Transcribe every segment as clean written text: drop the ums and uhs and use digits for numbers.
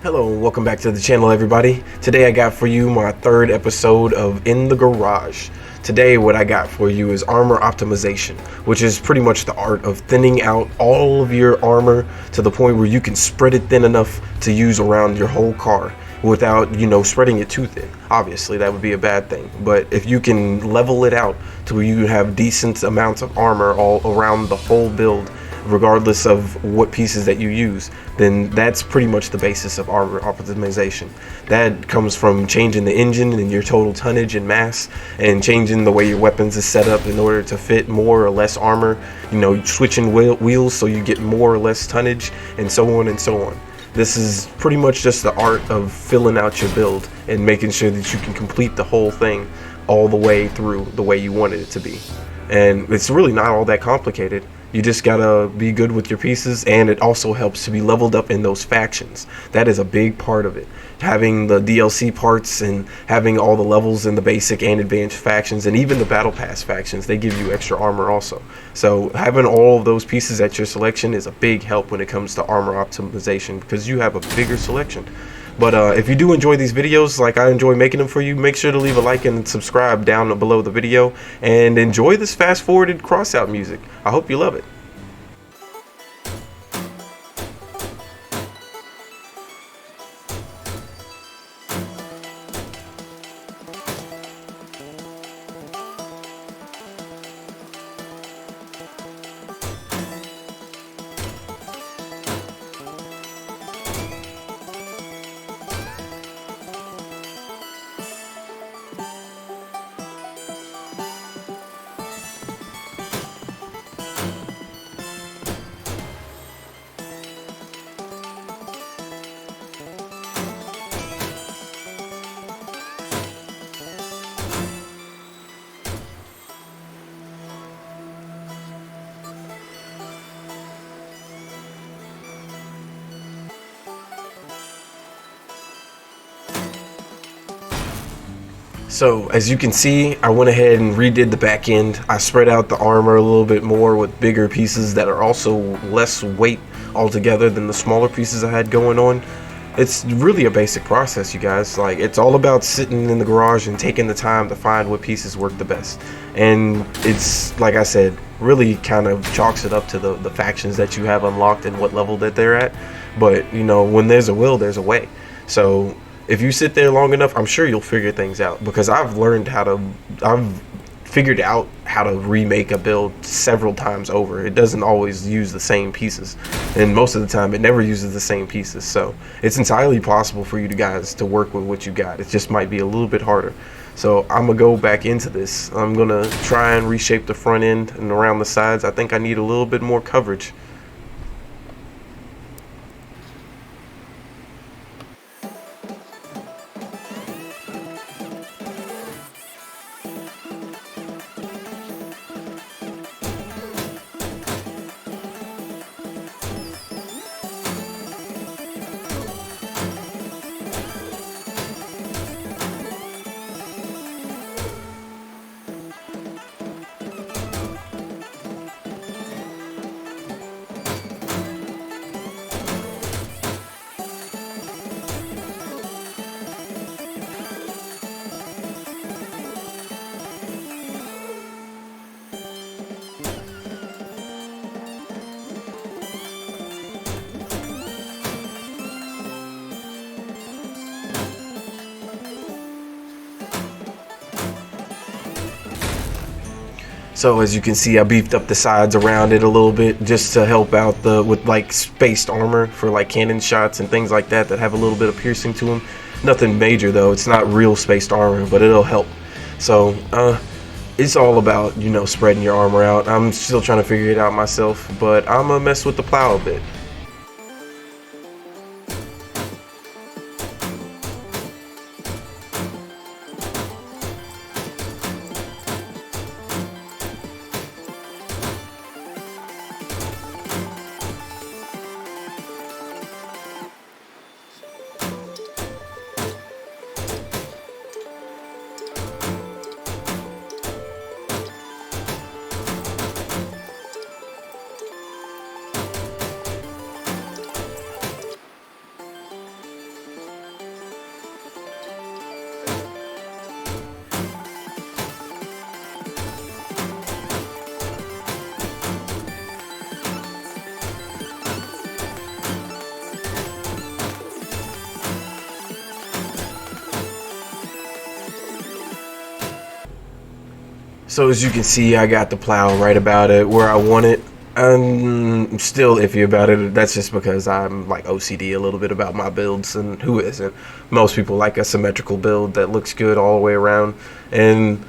Hello and welcome back to the channel, everybody. Today I got for you my third episode of In the Garage. Today what I got for you is armor optimization, which is pretty much the art of thinning out all of your armor to the point where you can spread it thin enough to use around your whole car without, spreading it too thin. Obviously that would be a bad thing, but if you can level it out to where you have decent amounts of armor all around the whole build, regardless of what pieces that you use, then that's pretty much the basis of armor optimization. That comes from changing the engine and your total tonnage and mass, and changing the way your weapons is set up in order to fit more or less armor, switching wheels so you get more or less tonnage, and so on and so on. This is pretty much just the art of filling out your build and making sure that you can complete the whole thing all the way through the way you wanted it to be. And it's really not all that complicated. You just gotta be good with your pieces, and it also helps to be leveled up in those factions. That is a big part of it. Having the DLC parts and having all the levels in the basic and advanced factions, and even the battle pass factions, they give you extra armor also. So having all of those pieces at your selection is a big help when it comes to armor optimization, because you have a bigger selection. But if you do enjoy these videos like I enjoy making them for you, make sure to leave a like and subscribe down below the video, and enjoy this fast forwarded Crossout music. I hope you love it. So as you can see, I went ahead and redid the back end. I spread out the armor a little bit more with bigger pieces that are also less weight altogether than the smaller pieces I had going on. It's really a basic process, you guys. Like, it's all about sitting in the garage and taking the time to find what pieces work the best. And it's, like I said, really kind of chalks it up to the factions that you have unlocked and what level that they're at. But, when there's a will, there's a way. So if you sit there long enough, I'm sure you'll figure things out, because I've figured out how to remake a build several times over. It doesn't always use the same pieces, and most of the time it never uses the same pieces. So it's entirely possible for you guys to work with what you got. It just might be a little bit harder. So I'm gonna go back into this. I'm gonna try and reshape the front end and around the sides. I think I need a little bit more coverage. So as you can see, I beefed up the sides around it a little bit just to help out with like spaced armor for like cannon shots and things like that have a little bit of piercing to them. Nothing major though. It's not real spaced armor, but it'll help. So it's all about, spreading your armor out. I'm still trying to figure it out myself, but I'm gonna mess with the plow a bit. So as you can see, I got the plow right about it where I want it. I'm still iffy about it. That's just because I'm like OCD a little bit about my builds, and who isn't? Most people like a symmetrical build that looks good all the way around. And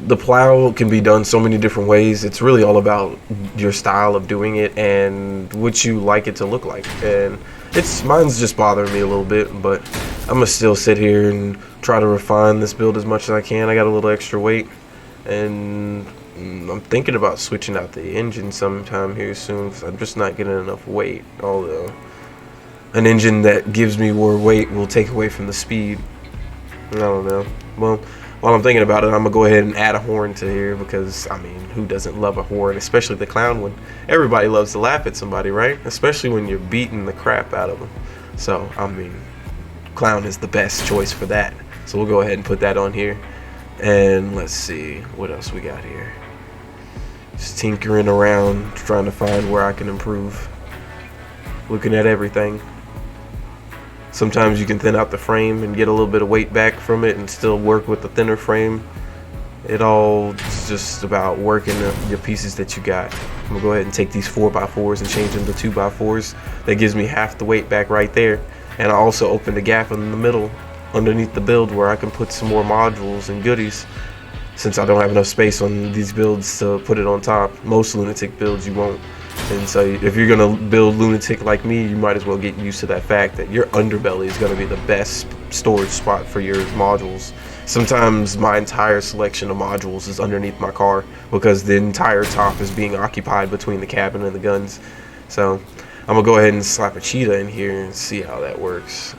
the plow can be done so many different ways. It's really all about your style of doing it and what you like it to look like. And mine's just bothering me a little bit, but I'm gonna still sit here and try to refine this build as much as I can. I got a little extra weight, and I'm thinking about switching out the engine sometime here soon because I'm just not getting enough weight. Although an engine that gives me more weight will take away from the speed. I don't know. Well, while I'm thinking about it, I'm gonna go ahead and add a horn to here because, I mean, who doesn't love a horn, especially the clown one? Everybody loves to laugh at somebody, right? Especially when you're beating the crap out of them. So, I mean, clown is the best choice for that. So we'll go ahead and put that on here. And let's see what else we got here. Just tinkering around, trying to find where I can improve. Looking at everything. Sometimes you can thin out the frame and get a little bit of weight back from it and still work with the thinner frame. It all is just about working your pieces that you got. I'm gonna go ahead and take these 4x4s and change them to 2x4s. That gives me half the weight back right there. And I also opened a gap in the middle underneath the build where I can put some more modules and goodies, since I don't have enough space on these builds to put it on top. Most lunatic builds you won't. And so if you're gonna build lunatic like me, you might as well get used to that fact that your underbelly is gonna be the best storage spot for your modules. Sometimes my entire selection of modules is underneath my car because the entire top is being occupied between the cabin and the guns. So I'm gonna go ahead and slap a cheetah in here and see how that works.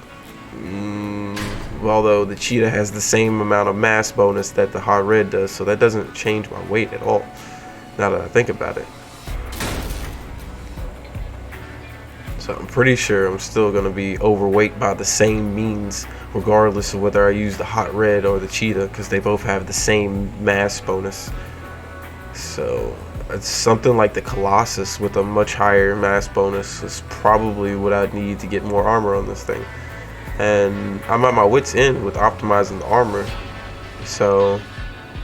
Although the cheetah has the same amount of mass bonus that the hot red does, so that doesn't change my weight at all, now that I think about it. So I'm pretty sure I'm still going to be overweight by the same means, regardless of whether I use the hot red or the cheetah, because they both have the same mass bonus. So it's something like the Colossus with a much higher mass bonus is probably what I'd need to get more armor on this thing. And I'm at my wit's end with optimizing the armor, so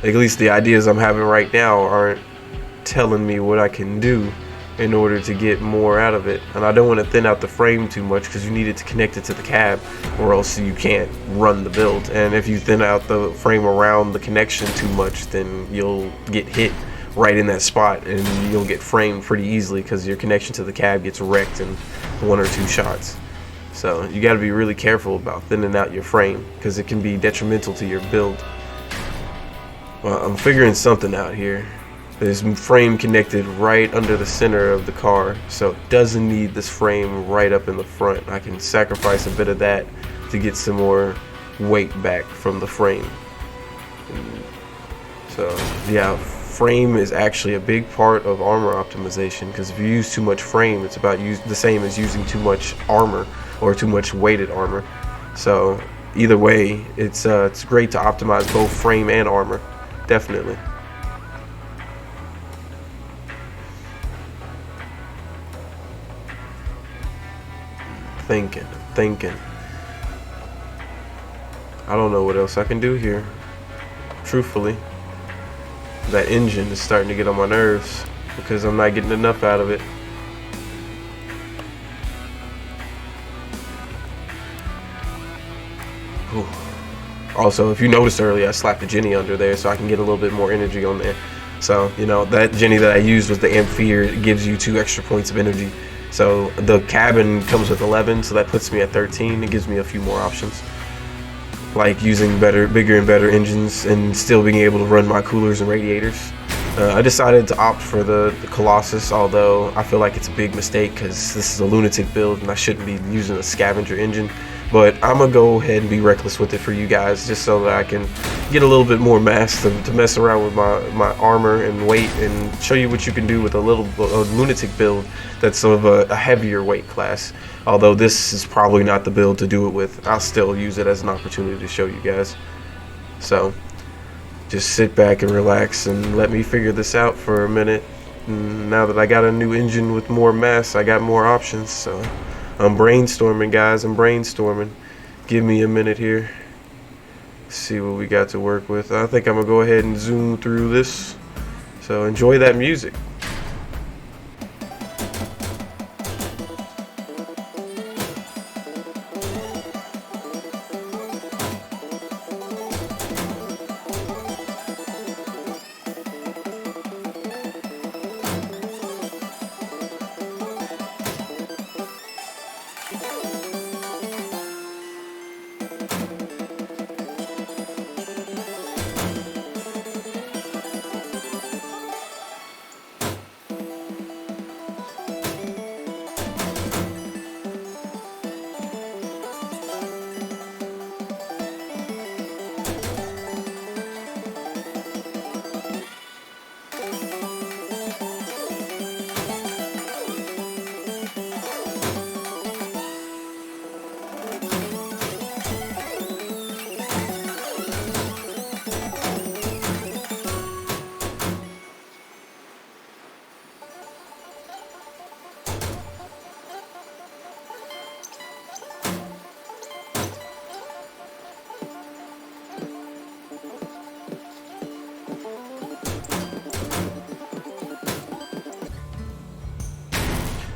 at least the ideas I'm having right now aren't telling me what I can do in order to get more out of it. And I don't want to thin out the frame too much because you need it to connect it to the cab, or else you can't run the build. And if you thin out the frame around the connection too much, then you'll get hit right in that spot and you'll get framed pretty easily because your connection to the cab gets wrecked in 1 or 2 shots. So you got to be really careful about thinning out your frame because it can be detrimental to your build. Well, I'm figuring something out here. There's frame connected right under the center of the car, so it doesn't need this frame right up in the front. I can sacrifice a bit of that to get some more weight back from the frame. So yeah, frame is actually a big part of armor optimization, because if you use too much frame, it's about the same as using too much armor or too much weighted armor. So either way, it's great to optimize both frame and armor, definitely. Thinking. I don't know what else I can do here, truthfully. That engine is starting to get on my nerves because I'm not getting enough out of it. Whew. Also, if you noticed earlier, I slapped a Jenny under there so I can get a little bit more energy on there. So, you know, that Jenny that I used was the Amphier. It gives you 2 extra points of energy. So the cabin comes with 11, so that puts me at 13. It gives me a few more options, like using bigger and better engines and still being able to run my coolers and radiators. I decided to opt for the Colossus, although I feel like it's a big mistake because this is a lunatic build and I shouldn't be using a scavenger engine. But I'm going to go ahead and be reckless with it for you guys, just so that I can get a little bit more mass to mess around with my armor and weight and show you what you can do with a lunatic build that's of a heavier weight class. Although this is probably not the build to do it with, I'll still use it as an opportunity to show you guys. So just sit back and relax and let me figure this out for a minute. And now that I got a new engine with more mass, I got more options. So I'm brainstorming, guys. I'm brainstorming. Give me a minute here. See what we got to work with. I think I'm gonna go ahead and zoom through this So enjoy that music.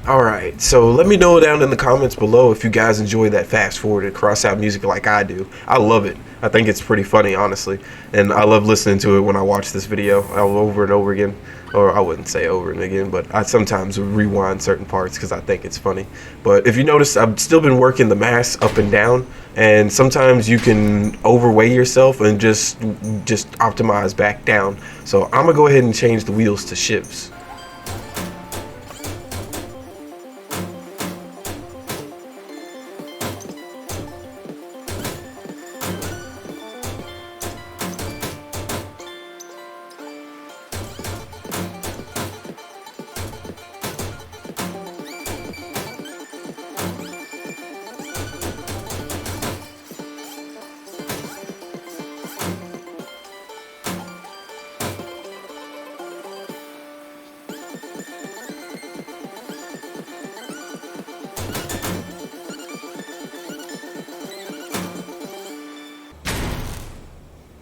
Alright, so let me know down in the comments below if you guys enjoy that fast forwarded crossout music like I do. I love it. I think it's pretty funny, honestly. And I love listening to it when I watch this video over and over again. Or I wouldn't say over and again, but I sometimes rewind certain parts because I think it's funny. But if you notice, I've still been working the mass up and down. And sometimes you can overweigh yourself and just optimize back down. So I'm going to go ahead and change the wheels to shivs.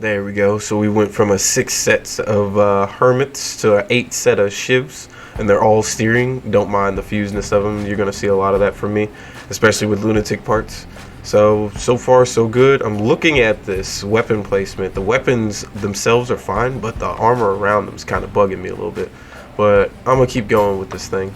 There we go. So we went from a 6 sets of hermits to an 8 set of shivs, and they're all steering. Don't mind the fuseness of them. You're going to see a lot of that from me, especially with lunatic parts. So far so good. I'm looking at this weapon placement. The weapons themselves are fine, but the armor around them is kind of bugging me a little bit. But I'm going to keep going with this thing.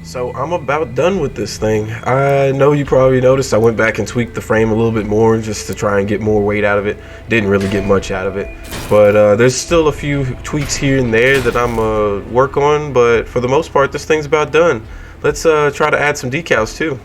So I'm about done with this thing. I know you probably noticed I went back and tweaked the frame a little bit more just to try and get more weight out of it. Didn't really get much out of it, but there's still a few tweaks here and there that I'm work on, but for the most part this thing's about done. Let's try to add some decals too.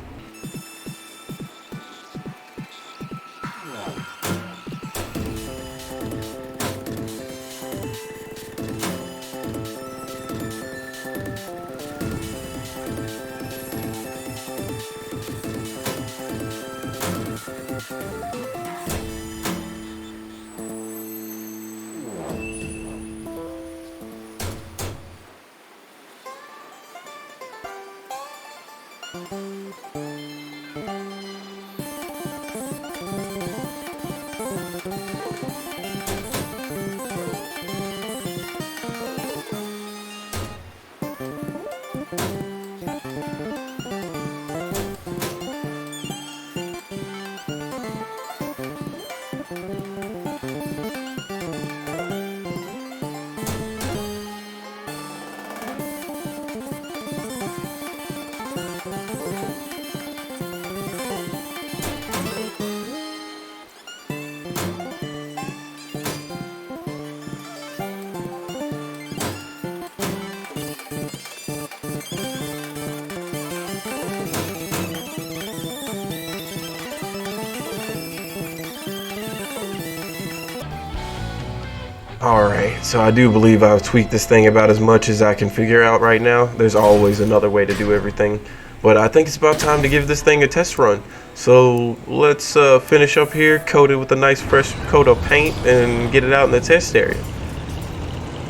Alright, so I do believe I've tweaked this thing about as much as I can figure out right now. There's always another way to do everything, but I think it's about time to give this thing a test run. So let's finish up here, coat it with a nice fresh coat of paint, and get it out in the test area.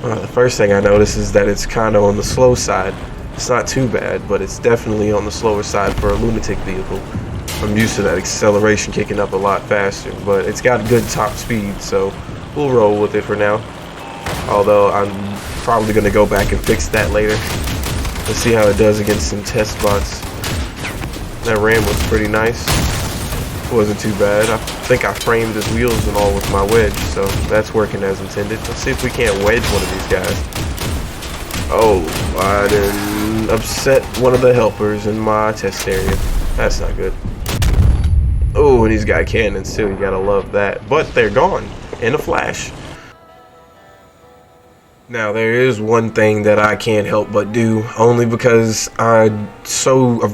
The first thing I notice is that it's kind of on the slow side. It's not too bad, but it's definitely on the slower side for a lunatic vehicle. I'm used to that acceleration kicking up a lot faster, but it's got good top speed, so we'll roll with it for now. Although I'm probably going to go back and fix that later. Let's see how it does against some test spots. That ram was pretty nice. It wasn't too bad. I think I framed his wheels and all with my wedge, so that's working as intended. Let's see if we can't wedge one of these guys. Oh, I didn't upset one of the helpers in my test area. That's not good. Oh, and he's got cannons too. You gotta love that. But they're gone in a flash. Now there is one thing that I can't help but do, only because I've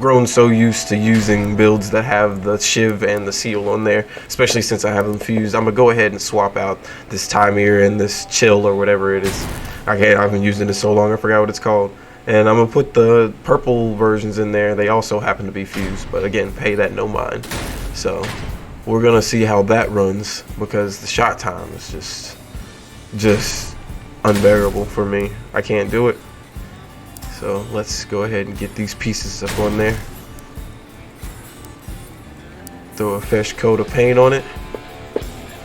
grown so used to using builds that have the shiv and the seal on there, especially since I have them fused. I'm gonna go ahead and swap out this Timir and this chill or whatever it is. I've been using it so long I forgot what it's called. And I'm gonna put the purple versions in there. They also happen to be fused, but again, pay that no mind. So we're gonna see how that runs, because the shot time is just unbearable for me. I can't do it. So let's go ahead and get these pieces up on there. Throw a fresh coat of paint on it.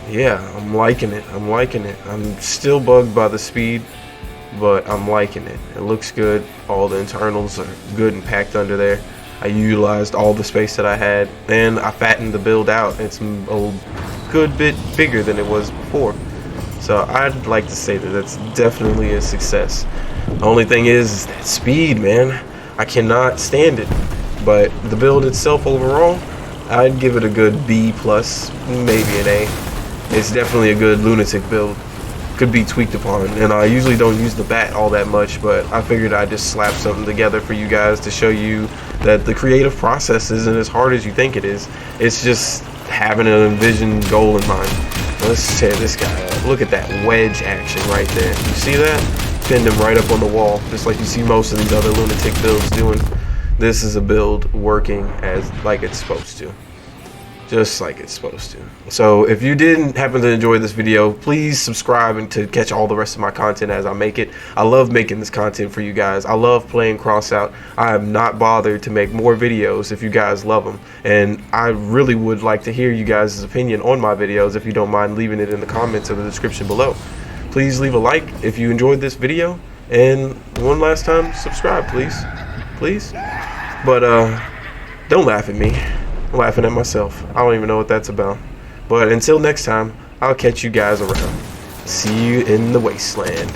Yeah, I'm liking it. I'm still bugged by the speed, but I'm liking it. It looks good. All the internals are good and packed under there. I utilized all the space that I had, and I fattened the build out. It's a good bit bigger than it was before. So I'd like to say that that's definitely a success. The only thing is that speed, man. I cannot stand it. But the build itself overall, I'd give it a good B+, maybe an A. It's definitely a good lunatic build. Could be tweaked upon, and I usually don't use the bat all that much, but I figured I'd just slap something together for you guys to show you that the creative process isn't as hard as you think it is. It's just having an envisioned goal in mind. Let's tear this guy up. Look at that wedge action right there. You see that? Pinned him right up on the wall, just like you see most of these other lunatic builds doing. This is a build working like it's supposed to. Just like it's supposed to. So if you didn't happen to enjoy this video, please subscribe and to catch all the rest of my content as I make it. I love making this content for you guys. I love playing Crossout. I have not bothered to make more videos if you guys love them, and I really would like to hear you guys' opinion on my videos. If you don't mind leaving it in the comments or the description below. Please leave a like if you enjoyed this video, and one last time, subscribe please. But don't laugh at me. I'm laughing at myself. I don't even know what that's about. But until next time, I'll catch you guys around. See you in the wasteland.